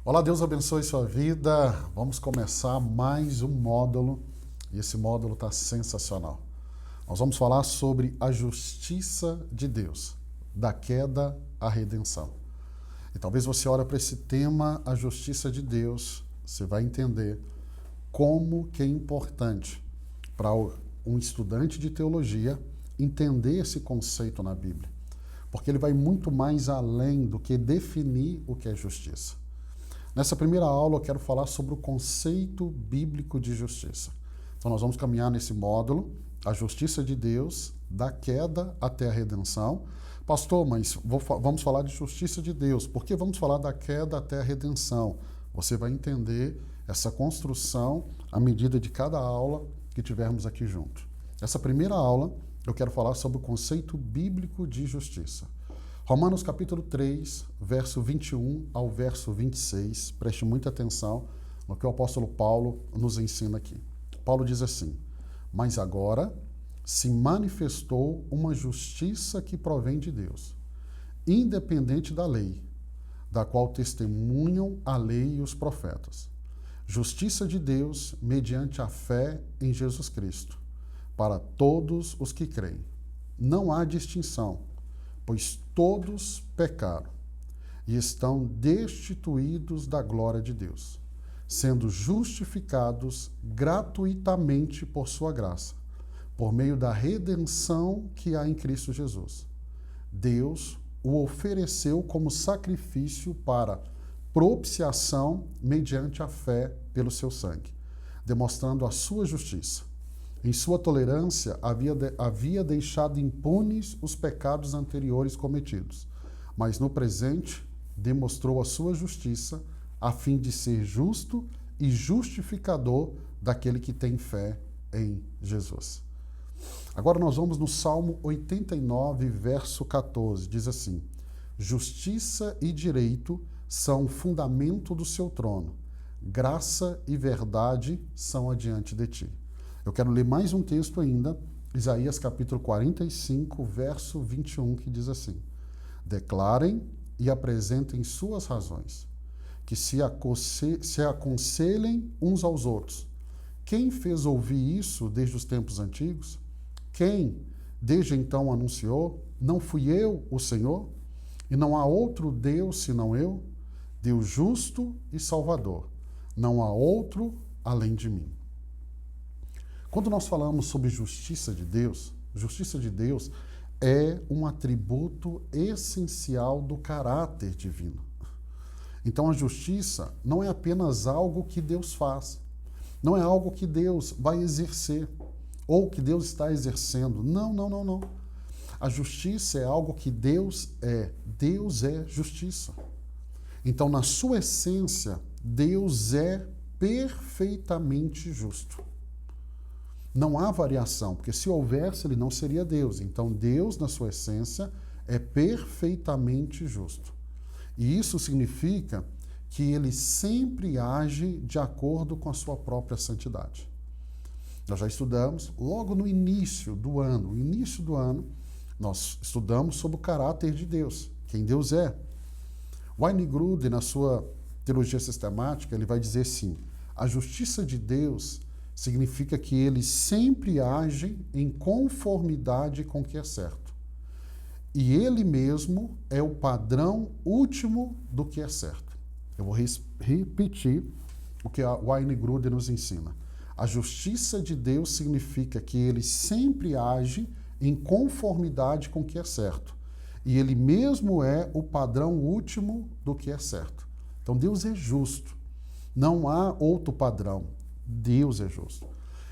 Olá, Deus abençoe sua vida. Vamos começar mais um módulo e esse módulo está sensacional. Nós vamos falar sobre a justiça de Deus, da queda à redenção. E talvez você olhe para esse tema, a justiça de Deus, você vai entender como que é importante para um estudante de teologia entender esse conceito na Bíblia. Porque ele vai muito mais além do que definir o que é justiça. Nessa primeira aula eu quero falar sobre o conceito bíblico de justiça. Então nós vamos caminhar nesse módulo, a justiça de Deus, da queda até a redenção. Pastor, mas vamos falar de justiça de Deus, por que vamos falar da queda até a redenção? Você vai entender essa construção à medida de cada aula que tivermos aqui junto. Essa primeira aula eu quero falar sobre o conceito bíblico de justiça. Romanos capítulo 3, verso 21 ao verso 26, preste muita atenção no que o apóstolo Paulo nos ensina aqui. Paulo diz assim: mas agora se manifestou uma justiça que provém de Deus, independente da lei, da qual testemunham a lei e os profetas. Justiça de Deus mediante a fé em Jesus Cristo, para todos os que creem. Não há distinção, pois todos pecaram e estão destituídos da glória de Deus, sendo justificados gratuitamente por sua graça, por meio da redenção que há em Cristo Jesus. Deus o ofereceu como sacrifício para propiciação mediante a fé pelo seu sangue, demonstrando a sua justiça. Em sua tolerância, havia deixado impunes os pecados anteriores cometidos, mas no presente demonstrou a sua justiça, a fim de ser justo e justificador daquele que tem fé em Jesus. Agora nós vamos no Salmo 89, verso 14, diz assim: justiça e direito são o fundamento do seu trono, graça e verdade são adiante de ti. Eu quero ler mais um texto ainda, Isaías capítulo 45, verso 21, que diz assim: declarem e apresentem suas razões, que se aconselhem uns aos outros. Quem fez ouvir isso desde os tempos antigos? Quem desde então anunciou? Não fui eu, o Senhor? E não há outro Deus senão eu? Deus justo e salvador. Não há outro além de mim. Quando nós falamos sobre justiça de Deus é um atributo essencial do caráter divino. Então a justiça não é apenas algo que Deus faz, não é algo que Deus vai exercer ou que Deus está exercendo. Não. A justiça é algo que Deus é. Deus é justiça. Então, na sua essência, Deus é perfeitamente justo. Não há variação, porque se houvesse, ele não seria Deus. Então, Deus, na sua essência, é perfeitamente justo. E isso significa que ele sempre age de acordo com a sua própria santidade. Nós já estudamos, logo no início do ano, nós estudamos sobre o caráter de Deus, quem Deus é. Wayne Grudem, na sua teologia sistemática, ele vai dizer assim: a justiça de Deus significa que ele sempre age em conformidade com o que é certo. E ele mesmo é o padrão último do que é certo. Eu vou repetir o que a Wayne Grudem nos ensina. A justiça de Deus significa que ele sempre age em conformidade com o que é certo. E ele mesmo é o padrão último do que é certo. Então Deus é justo. Não há outro padrão. Deus é justo.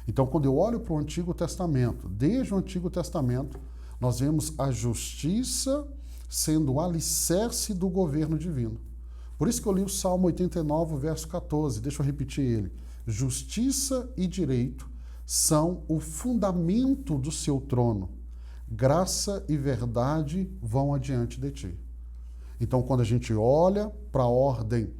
Então, quando eu olho para o Antigo Testamento, desde o Antigo Testamento, nós vemos a justiça sendo o alicerce do governo divino. Por isso que eu li o Salmo 89, verso 14. Deixa eu repetir ele. Justiça e direito são o fundamento do seu trono. Graça e verdade vão adiante de ti. Então, quando a gente olha para a ordem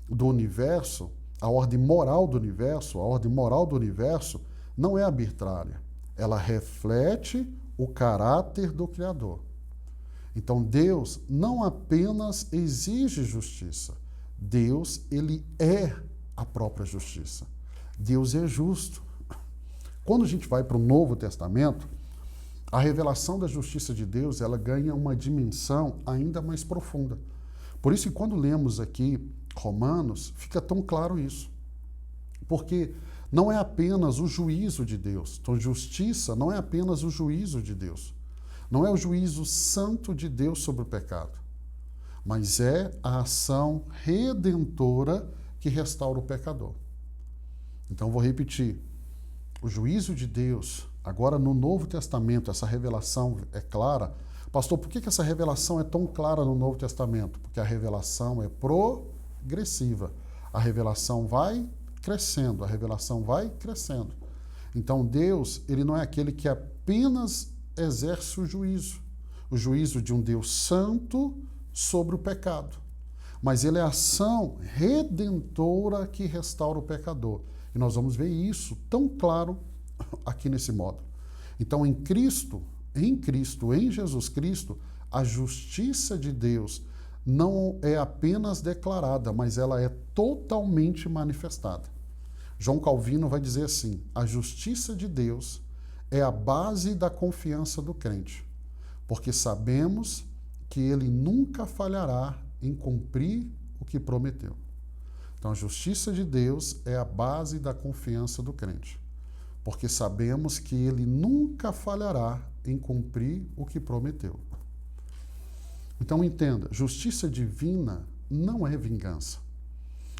do universo, a ordem moral do universo não é arbitrária. Ela reflete o caráter do Criador. Então, Deus não apenas exige justiça, Deus, ele é a própria justiça. Deus é justo. Quando a gente vai para o Novo Testamento, a revelação da justiça de Deus, ela ganha uma dimensão ainda mais profunda. Por isso que quando lemos aqui Romanos, fica tão claro isso. Porque não é apenas o juízo de Deus. Então, justiça não é apenas o juízo de Deus. Não é o juízo santo de Deus sobre o pecado. Mas é a ação redentora que restaura o pecador. Então, vou repetir. O juízo de Deus, agora no Novo Testamento, essa revelação é clara. Pastor, por que essa revelação é tão clara no Novo Testamento? Porque a revelação é progressiva. A revelação vai crescendo, a revelação vai crescendo. Então, Deus, ele não é aquele que apenas exerce o juízo de um Deus santo sobre o pecado. Mas ele é a ação redentora que restaura o pecador. E nós vamos ver isso tão claro aqui nesse módulo. Então, em Jesus Cristo, a justiça de Deus não é apenas declarada, mas ela é totalmente manifestada. João Calvino vai dizer assim: a justiça de Deus é a base da confiança do crente, porque sabemos que ele nunca falhará em cumprir o que prometeu. Então, a justiça de Deus é a base da confiança do crente, porque sabemos que ele nunca falhará em cumprir o que prometeu. Então, entenda, justiça divina não é vingança.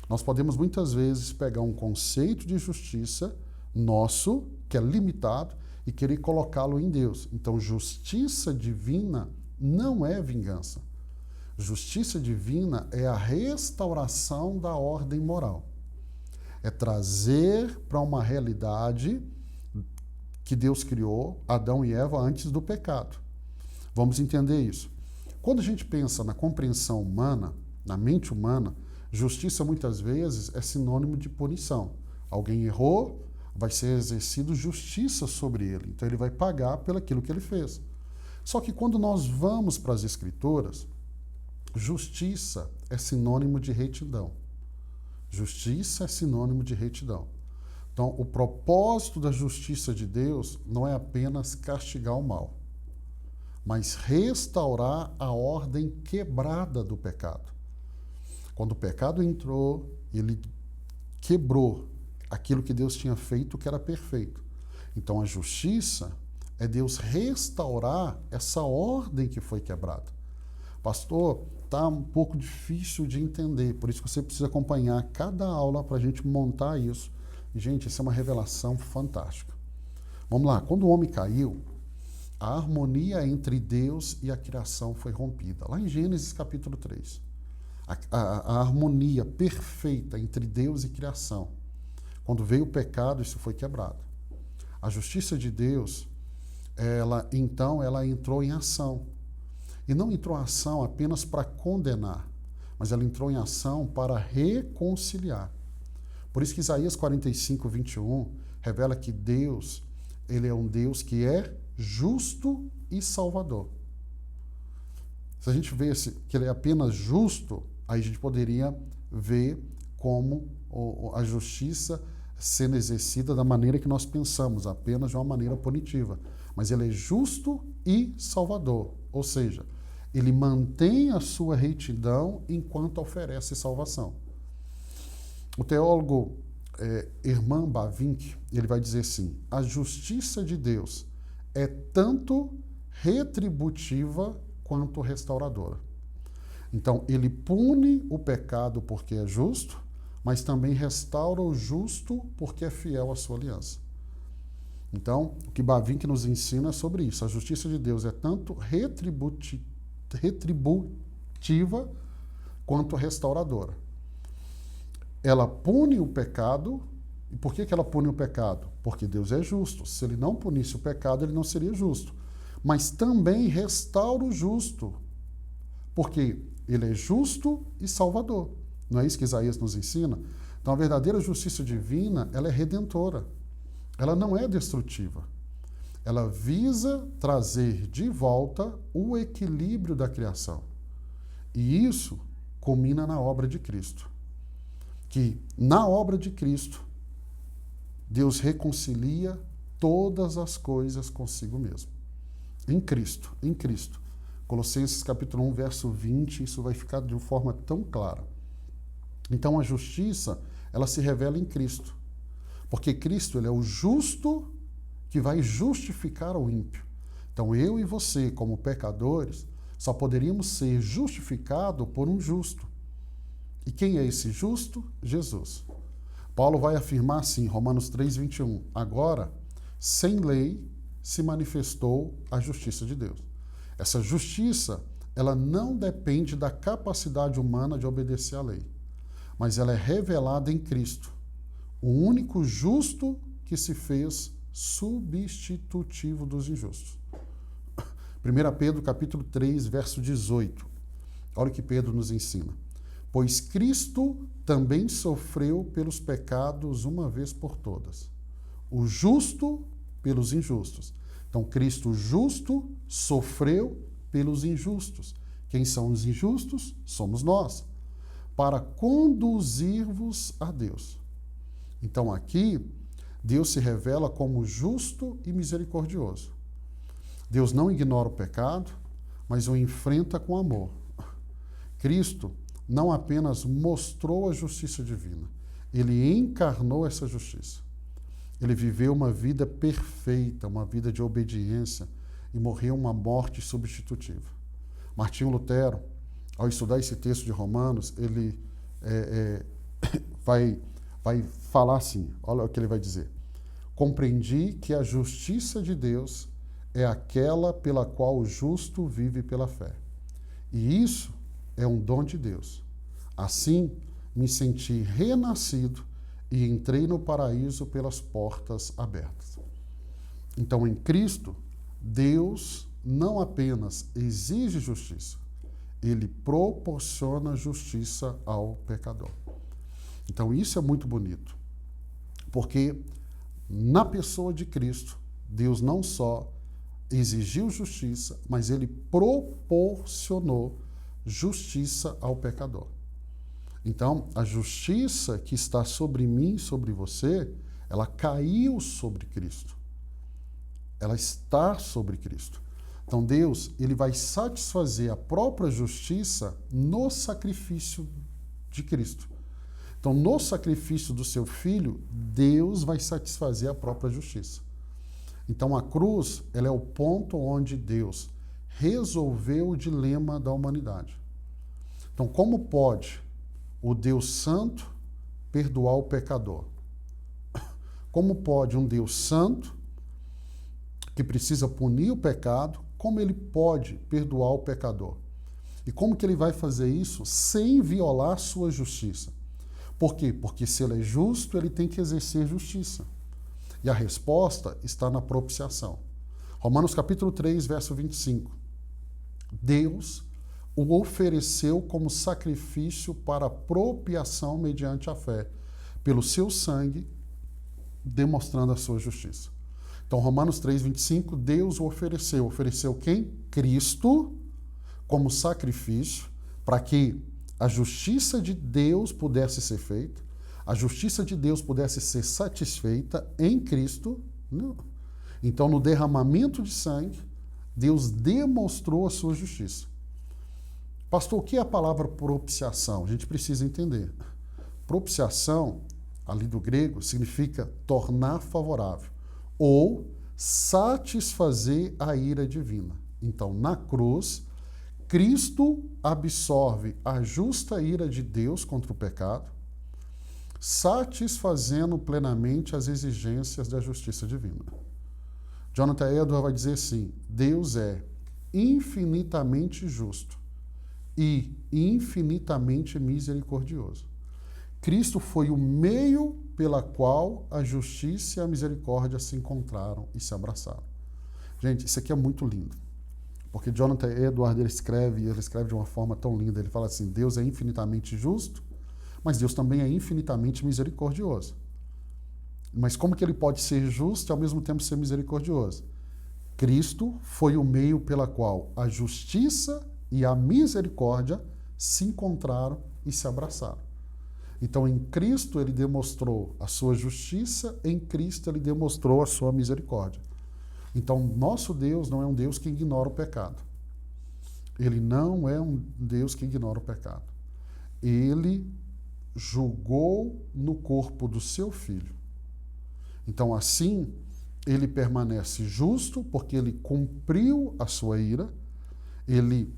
Nós podemos muitas vezes pegar um conceito de justiça nosso, que é limitado, e querer colocá-lo em Deus. Então, justiça divina não é vingança. Justiça divina é a restauração da ordem moral. É trazer para uma realidade que Deus criou Adão e Eva antes do pecado. Vamos entender isso. Quando a gente pensa na compreensão humana, na mente humana, justiça muitas vezes é sinônimo de punição. Alguém errou, vai ser exercido justiça sobre ele. Então ele vai pagar pelo aquilo que ele fez. Só que quando nós vamos para as Escrituras, justiça é sinônimo de retidão. Justiça é sinônimo de retidão. Então, o propósito da justiça de Deus não é apenas castigar o mal, mas restaurar a ordem quebrada do pecado. Quando o pecado entrou, ele quebrou aquilo que Deus tinha feito, que era perfeito. Então, a justiça é Deus restaurar essa ordem que foi quebrada. Pastor, está um pouco difícil de entender, por isso que você precisa acompanhar cada aula para a gente montar isso. E, gente, isso é uma revelação fantástica. Vamos lá, quando o homem caiu, a harmonia entre Deus e a criação foi rompida. Lá em Gênesis capítulo 3. A harmonia perfeita entre Deus e criação. Quando veio o pecado, isso foi quebrado. A justiça de Deus, ela entrou em ação. E não entrou em ação apenas para condenar, mas ela entrou em ação para reconciliar. Por isso que Isaías 45, 21 revela que Deus, ele é um Deus que é justo e salvador. Se a gente vê que ele é apenas justo, aí a gente poderia ver como a justiça sendo exercida da maneira que nós pensamos, apenas de uma maneira punitiva. Mas ele é justo e salvador, ou seja, ele mantém a sua retidão enquanto oferece salvação. O teólogo Herman Bavinck, ele vai dizer assim: a justiça de Deus é tanto retributiva quanto restauradora. Então, ele pune o pecado porque é justo, mas também restaura o justo porque é fiel à sua aliança. Então, o que Bavinck nos ensina é sobre isso. A justiça de Deus é tanto retributiva quanto restauradora. Ela pune o pecado. E por que ela pune o pecado? Porque Deus é justo. Se ele não punisse o pecado, ele não seria justo. Mas também restaura o justo, porque ele é justo e salvador. Não é isso que Isaías nos ensina? Então, a verdadeira justiça divina, ela é redentora. Ela não é destrutiva. Ela visa trazer de volta o equilíbrio da criação. E isso culmina na obra de Cristo. que na obra de Cristo, Deus reconcilia todas as coisas consigo mesmo. Em Cristo, em Cristo. Colossenses capítulo 1, verso 20, isso vai ficar de uma forma tão clara. Então a justiça, ela se revela em Cristo. Porque Cristo, ele é o justo que vai justificar o ímpio. Então eu e você, como pecadores, só poderíamos ser justificados por um justo. E quem é esse justo? Jesus. Paulo vai afirmar assim, Romanos 3, 21. Agora, sem lei, se manifestou a justiça de Deus. Essa justiça, ela não depende da capacidade humana de obedecer à lei, mas ela é revelada em Cristo, o único justo que se fez substitutivo dos injustos. 1 Pedro capítulo 3, verso 18. Olha o que Pedro nos ensina. Pois Cristo também sofreu pelos pecados uma vez por todas, o justo pelos injustos. Então, Cristo justo sofreu pelos injustos. Quem são os injustos? Somos nós. Para conduzir-vos a Deus. Então, aqui, Deus se revela como justo e misericordioso. Deus não ignora o pecado, mas o enfrenta com amor. Cristo não apenas mostrou a justiça divina, ele encarnou essa justiça. Ele viveu uma vida perfeita, uma vida de obediência e morreu uma morte substitutiva. Martinho Lutero, ao estudar esse texto de Romanos, ele vai falar assim, olha o que ele vai dizer. Compreendi que a justiça de Deus é aquela pela qual o justo vive pela fé. E isso é um dom de Deus. Assim, me senti renascido e entrei no paraíso pelas portas abertas. Então, em Cristo, Deus não apenas exige justiça, ele proporciona justiça ao pecador. Então, isso é muito bonito, porque na pessoa de Cristo, Deus não só exigiu justiça, mas ele proporcionou justiça ao pecador. Então, a justiça que está sobre mim, sobre você, ela caiu sobre Cristo. Ela está sobre Cristo. Então, Deus, ele vai satisfazer a própria justiça no sacrifício de Cristo. Então, no sacrifício do seu Filho, Deus vai satisfazer a própria justiça. Então, a cruz, ela é o ponto onde Deus resolveu o dilema da humanidade. Então, como pode o Deus Santo perdoar o pecador? Como pode um Deus Santo, que precisa punir o pecado, como ele pode perdoar o pecador? E como que ele vai fazer isso sem violar sua justiça? Por quê? Porque se ele é justo, ele tem que exercer justiça. E a resposta está na propiciação. Romanos capítulo 3, verso 25. Deus o ofereceu como sacrifício para propiciação mediante a fé, pelo seu sangue, demonstrando a sua justiça. Então, Romanos 3, 25, Deus o ofereceu. Ofereceu quem? Cristo, como sacrifício, para que a justiça de Deus pudesse ser feita, a justiça de Deus pudesse ser satisfeita em Cristo. Então, no derramamento de sangue, Deus demonstrou a sua justiça. Pastor, o que é a palavra propiciação? A gente precisa entender. Propiciação, ali do grego, significa tornar favorável ou satisfazer a ira divina. Então, na cruz, Cristo absorve a justa ira de Deus contra o pecado, satisfazendo plenamente as exigências da justiça divina. Jonathan Edwards vai dizer assim: Deus é infinitamente justo e infinitamente misericordioso. Cristo foi o meio pela qual a justiça e a misericórdia se encontraram e se abraçaram. Gente, isso aqui é muito lindo, porque Jonathan Edwards ele escreve de uma forma tão linda. Ele fala assim: Deus é infinitamente justo, mas Deus também é infinitamente misericordioso. Mas como que ele pode ser justo e ao mesmo tempo ser misericordioso? Cristo foi o meio pela qual a justiça e a misericórdia se encontraram e se abraçaram. Então, em Cristo, ele demonstrou a sua justiça, em Cristo, ele demonstrou a sua misericórdia. Então, nosso Deus não é um Deus que ignora o pecado. Ele não é um Deus que ignora o pecado. Ele julgou no corpo do seu Filho. Então, assim, ele permanece justo, porque ele cumpriu a sua ira, ele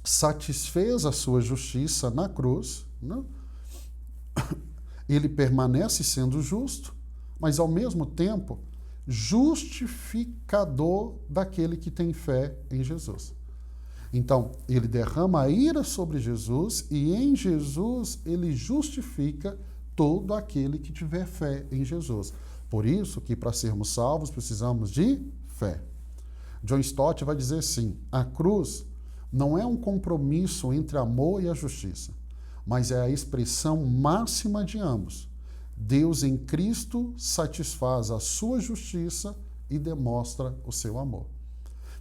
satisfez a sua justiça na cruz, né? Ele permanece sendo justo, mas ao mesmo tempo justificador daquele que tem fé em Jesus. Então, ele derrama a ira sobre Jesus e em Jesus ele justifica todo aquele que tiver fé em Jesus. Por isso que para sermos salvos precisamos de fé. John Stott vai dizer assim: a cruz não é um compromisso entre amor e a justiça, mas é a expressão máxima de ambos. Deus em Cristo satisfaz a sua justiça e demonstra o seu amor.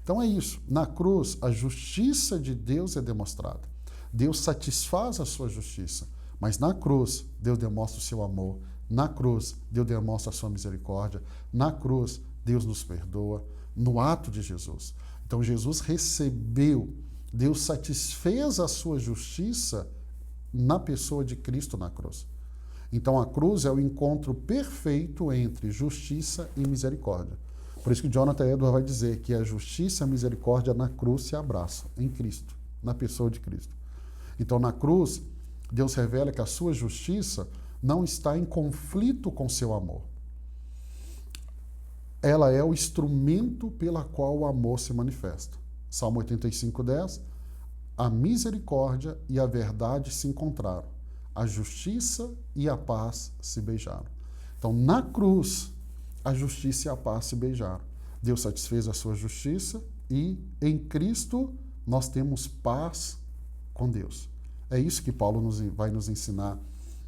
Então é isso. Na cruz, a justiça de Deus é demonstrada. Deus satisfaz a sua justiça, mas na cruz, Deus demonstra o seu amor. Na cruz, Deus demonstra a sua misericórdia. Na cruz, Deus nos perdoa. No ato de Jesus. Então Jesus recebeu, Deus satisfez a sua justiça na pessoa de Cristo na cruz. Então a cruz é o encontro perfeito entre justiça e misericórdia. Por isso que Jonathan Edwards vai dizer que a justiça e a misericórdia na cruz se abraçam, em Cristo, na pessoa de Cristo. Então na cruz, Deus revela que a sua justiça não está em conflito com seu amor. Ela é o instrumento pela qual o amor se manifesta. Salmo 85:10, a misericórdia e a verdade se encontraram, a justiça e a paz se beijaram. Então, na cruz, a justiça e a paz se beijaram. Deus satisfez a sua justiça e em Cristo nós temos paz com Deus. É isso que Paulo vai nos ensinar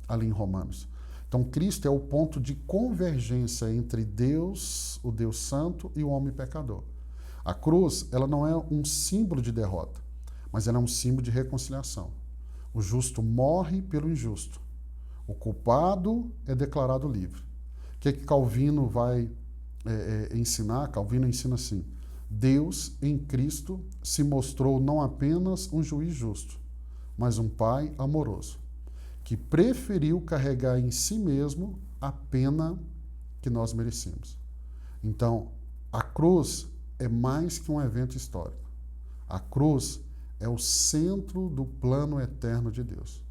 ali em Romanos. Então, Cristo é o ponto de convergência entre Deus, o Deus Santo, e o homem pecador. A cruz, ela não é um símbolo de derrota, mas ela é um símbolo de reconciliação. O justo morre pelo injusto. O culpado é declarado livre. O que Calvino vai ensinar? Calvino ensina assim: Deus, em Cristo, se mostrou não apenas um juiz justo, mas um pai amoroso, que preferiu carregar em si mesmo a pena que nós merecemos. Então, a cruz é mais que um evento histórico. A cruz é o centro do plano eterno de Deus.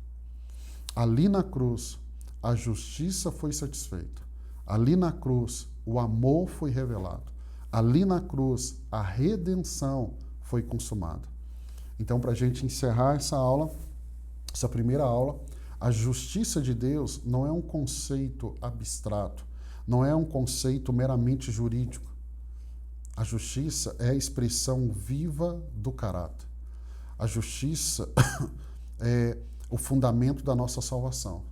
Ali na cruz, a justiça foi satisfeita. Ali na cruz, o amor foi revelado. Ali na cruz, a redenção foi consumada. Então, para a gente encerrar essa aula, essa primeira aula, a justiça de Deus não é um conceito abstrato, não é um conceito meramente jurídico. A justiça é a expressão viva do caráter. A justiça é o fundamento da nossa salvação.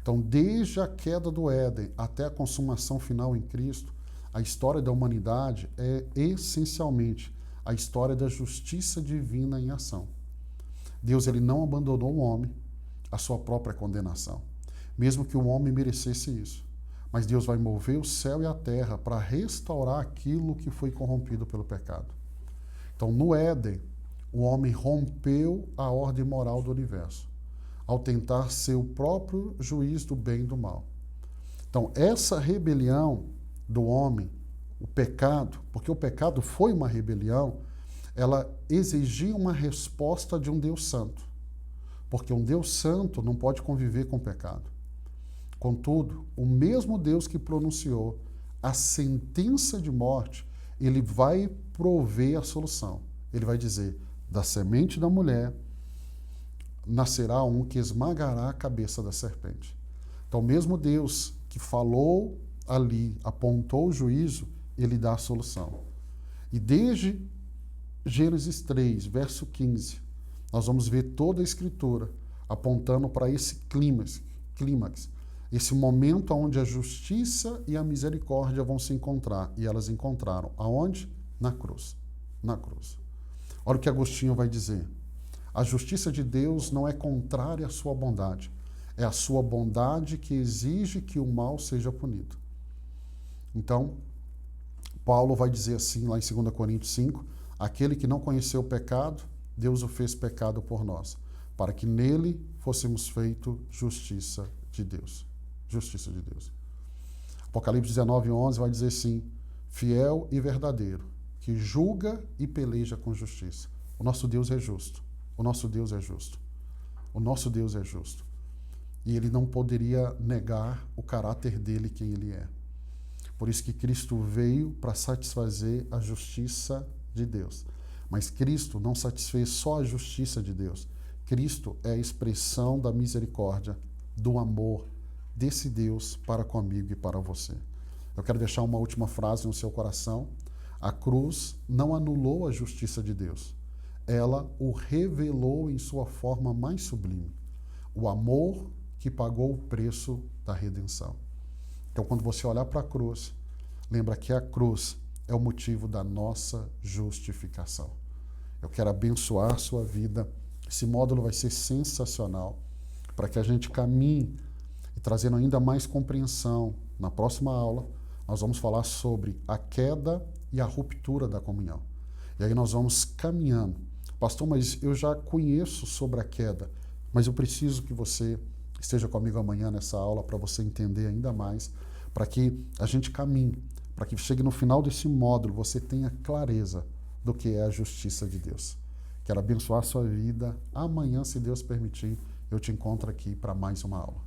Então, desde a queda do Éden até a consumação final em Cristo, a história da humanidade é essencialmente a história da justiça divina em ação. Deus ele não abandonou o homem à sua própria condenação, mesmo que o homem merecesse isso. Mas Deus vai mover o céu e a terra para restaurar aquilo que foi corrompido pelo pecado. Então, no Éden, o homem rompeu a ordem moral do universo, ao tentar ser o próprio juiz do bem e do mal. Então, essa rebelião do homem, o pecado, porque o pecado foi uma rebelião, ela exigia uma resposta de um Deus santo. Porque um Deus santo não pode conviver com o pecado. Contudo, o mesmo Deus que pronunciou a sentença de morte, ele vai prover a solução. Ele vai dizer: da semente da mulher nascerá um que esmagará a cabeça da serpente. Então, o mesmo Deus que falou ali, apontou o juízo, ele dá a solução. E desde Gênesis 3, verso 15, nós vamos ver toda a Escritura apontando para esse clímax, esse momento onde a justiça e a misericórdia vão se encontrar. E elas encontraram. Aonde? Na cruz. Na cruz. Olha o que Agostinho vai dizer. A justiça de Deus não é contrária à sua bondade. É a sua bondade que exige que o mal seja punido. Então, Paulo vai dizer assim lá em 2 Coríntios 5, aquele que não conheceu o pecado, Deus o fez pecado por nós, para que nele fôssemos feito justiça de Deus. Justiça de Deus. Apocalipse 19:11 vai dizer assim, fiel e verdadeiro, que julga e peleja com justiça. O nosso Deus é justo. O nosso Deus é justo. O nosso Deus é justo. E ele não poderia negar o caráter dele, quem ele é. Por isso que Cristo veio para satisfazer a justiça de Deus. Mas Cristo não satisfez só a justiça de Deus. Cristo é a expressão da misericórdia, do amor desse Deus para comigo e para você. Eu quero deixar uma última frase no seu coração. A cruz não anulou a justiça de Deus. Ela o revelou em sua forma mais sublime. O amor que pagou o preço da redenção. Então, quando você olhar para a cruz, lembra que a cruz é o motivo da nossa justificação. Eu quero abençoar a sua vida. Esse módulo vai ser sensacional para que a gente caminhe e trazendo ainda mais compreensão. Na próxima aula, nós vamos falar sobre a queda e a ruptura da comunhão. E aí nós vamos caminhando. Pastor, mas eu já conheço sobre a queda, mas eu preciso que você esteja comigo amanhã nessa aula para você entender ainda mais, para que a gente caminhe, para que chegue no final desse módulo, você tenha clareza do que é a justiça de Deus. Quero abençoar a sua vida. Amanhã, se Deus permitir, eu te encontro aqui para mais uma aula.